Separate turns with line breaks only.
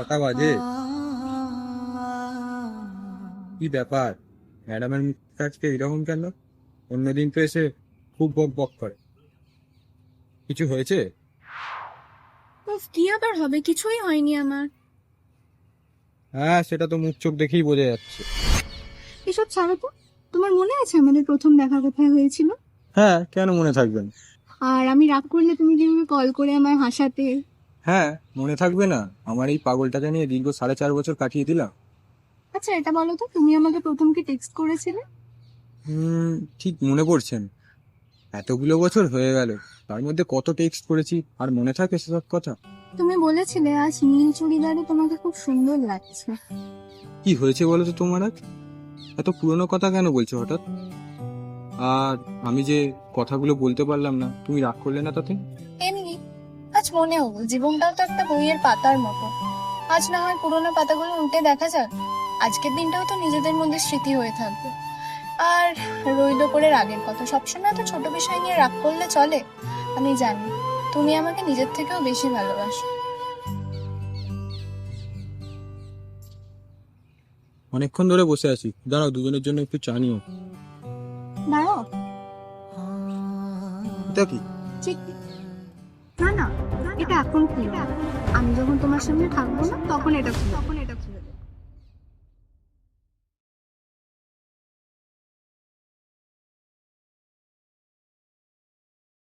কটা বাজে? কি ব্যাপার, ম্যাডামের মুখটা আজকে এরকম কেন? অন্যদিন তো এসে খুব বক বক করে। কিছু হয়েছে?
উফ, কি আবার হবে? কিছুই হয়নি আমার।
হ্যাঁ, সেটা তো মুখ চোখ দেখেই বোঝা যাচ্ছে।
এসব ছাড়ো তো। তোমার মনে আছে আমাদের প্রথম দেখা কোথায় হয়েছিল?
হ্যাঁ, কেন মনে থাকবে না?
আর আমি রাগ করলে তুমি কিভাবে কল করে আমায় হাসাতে?
হ্যাঁ, মনে থাকবে না? আমার এই পাগলটাকে নিয়ে দীর্ঘ 4.5 বছর কাটিয়ে দিলাম।
আচ্ছা, এটা বলো তো, তুমি আমাকে প্রথম কি টেক্সট করেছিলে?
ঠিক মনে পড়ছে না। এতগুলো বছর হয়ে গেল, তার মধ্যে কত টেক্সট করেছি, আর মনে থাকে সেসব কথা?
তুমি বলেছিলে আজ নীল চুড়িদারে তোমাকে খুব সুন্দর লাগছে।
কি হয়েছে বলো তো তোমার? আজ এত পুরনো কথা কেন বলছো হঠাৎ? আর আমি যে কথাগুলো বলতে পারলাম না, তুমি রাগ করলে না তাতে?
এমনি, আজ মনে হলো জীবনটাও তো একটা বইয়ের পাতার মতো। আজ না হয় পুরোনো পাতাগুলো উল্টে দেখা যাক। আজকের দিনটাও তো নিজেদের মধ্যে স্মৃতি হয়ে থাকবে। আর রইলো করে রাগের কথা, সবসময় তো ছোট বিষয় নিয়ে রাগ করলে চলে? আমি জানি তুমি আমাকে নিজের থেকেও বেশি ভালোবাসো।
অনেকক্ষণ ধরে বসে আছি, দাঁড়াও দুজনের জন্য একটু চা নিও।
দাঁড়াও।
এটা কি?
ঠিক। না না, এটা এখন খুলো। আমি যখন তোমার সামনে থাকবো না তখন এটা খুলো।